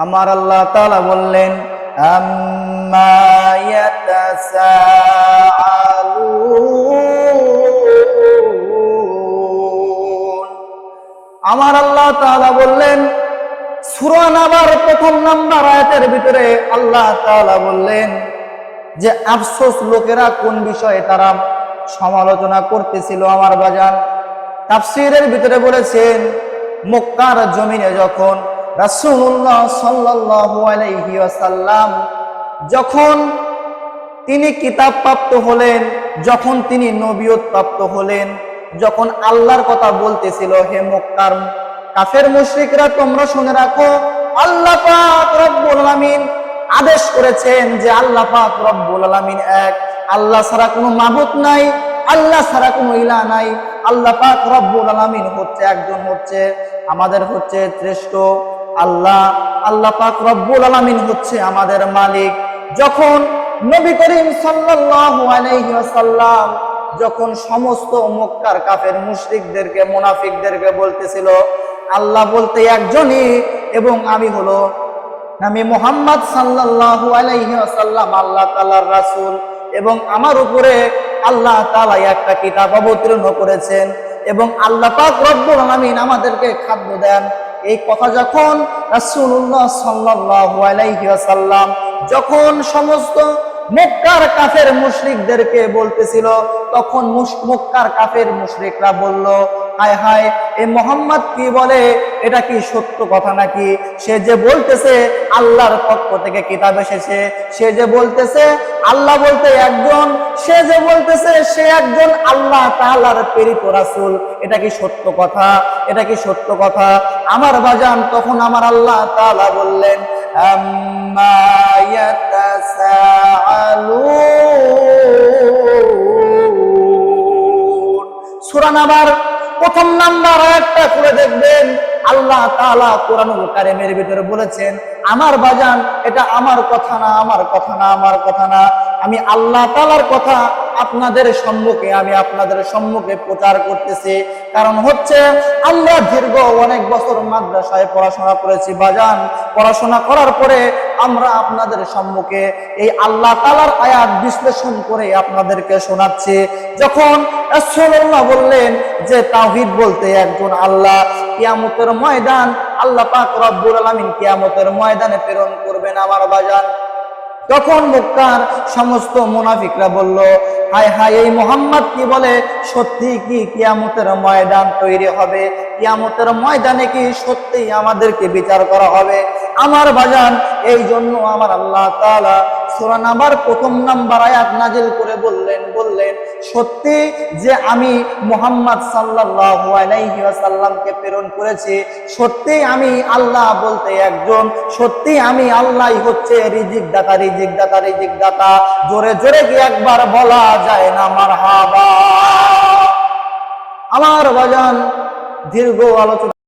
আমার আল্লাহ তাআলা বললেন আম্মা ইয়াতাসাআলুন। আমার আল্লাহ তাআলা বললেন সূরা নাবার প্রথম নাম্বার আয়াতের ভিতরে আল্লাহ তাআলা বললেন যে আফসোস লোকেরা কোন বিষয়ে তারা সমালোচনা করতেছিল আমার বাজান। তাফসীরের ভিতরে বলেছেন মক্কার জমিনে যখন রাসূলুল্লাহ সাল্লাল্লাহু আলাইহি ওয়াসাল্লাম যখন তিনি কিতাব প্রাপ্ত হলেন, যখন তিনি নবিয়ত প্রাপ্ত হলেন, যখন আল্লাহর কথা বলতেছিল, হে মক্কার কাফের মুশরিকরা তোমরা শুনে রাখো, আল্লাহ পাক রব্বুল আলামিন আদেশ করেছেন যে আল্লাহ পাক রব্বুল আলামিন এক, আল্লাহ ছাড়া কোনো মাবুদ নাই, আল্লাহ ছাড়া কোনো ইলাহ নাই, আল্লাহ পাক রব্বুল আলামিন হচ্ছে একজন, হচ্ছে আমাদের হচ্ছে শ্রেষ্ঠ আল্লাহ, আল্লাহ পাক রব্বুল আলামিন হচ্ছে আমাদের মালিক। যখন নবী করিম সাল্লাল্লাহু আলাইহি ওয়াসাল্লাম যখন সমস্ত মক্কার কাফের মুশরিকদেরকে মুনাফিকদেরকে বলতেছিল আল্লাহ বলতে একজনই এবং আমি মুহাম্মদ সাল্লাল্লাহু আলাইহি ওয়াসাল্লাম আল্লাহ তাআলার রাসূল এবং আমার উপরে আল্লাহ তাআলা একটা কিতাব অবতীর্ণ করেছেন এবং আল্লাহ পাক রব্বুল আলামিন আমাদেরকে খাদ্য দেন, এই কথা যখন রাসূলুল্লাহ সাল্লাল্লাহু আলাইহি ওয়াসাল্লাম যখন সমস্ত মক্কার কাফের মুশরিকদেরকে বলতেছিল, তখন মক্কার কাফের মুশরিকরা বলল, হায় হায় এই মুহাম্মদ কি বলে, এটা কি সত্য কথা নাকি? সে যে বলতেছে আল্লাহর পক্ষ থেকে কিতাব এসেছে, সে যে বলতেছে আল্লাহ বলতে একজন, সে যে বলতেছে সে একজন আল্লাহ তাআলার প্রেরিত রাসূল, এটা কি সত্য কথা? এটা কি সত্য কথা? আমার বাজান তখন আমার আল্লাহ তাআলা বললেন আম্মা ইয়াতাসাআলুন। সূরা নাবার প্রথম নাম্বার আয়াতটা খুলে দেখবেন আল্লাহ তাআলা কোরআনুল কারীমের ভিতরে বলেছেন, আমার বাজান এটা আমার কথা না, আমার কথা না, আমার কথা না, আমি আল্লাহ তাআলার কথা আপনাদের সম্মুখে প্রচার করতেছি। কারণ হচ্ছে আমরা দীর্ঘ অনেক বছর মাদ্রাসায় পড়াশোনা করেছি বাজান, পড়াশোনা করার পরে আমরা আপনাদের সম্মুখে এই আল্লাহ তাআলার আয়াত বিশ্লেষণ করে আপনাদেরকে শোনাচ্ছি। যখন রাসূলুল্লাহ বললেন যে তাওহীদ বলতে একজন আল্লাহ, কিয়ামতের ময়দান আল্লাহ পাক রব্বুল আলামিন কিয়ামতের ময়দানে প্রেরণ করবেন আমার বাজান, তখন মক্কার সমস্ত মুনাফিকরা বলল, হায় হায় এই মুহাম্মদ কি বলে, সত্যি কি কিয়ামতের ময়দান তৈরি হবে? কিয়ামতের ময়দানে কি সত্যি আমাদেরকে বিচার করা হবে? আমার বাজান এই জন্য আমার আল্লাহ তাআলা সূরা নাবার প্রথম নাম্বার আয়াত নাজিল করে বললেন সত্যি যে আমি মুহাম্মদ সাল্লাল্লাহু আলাইহি ওয়াসাল্লামকে প্রেরণ করেছি, সত্যি আমি আল্লাহ বলতে একজন, সত্যি আমি আল্লাহই হচ্ছে রিজিক দাতা। জোরে জোরে কি একবার বলা যায় না মারহাবা? আমার বাজান দীর্ঘ আলোচনা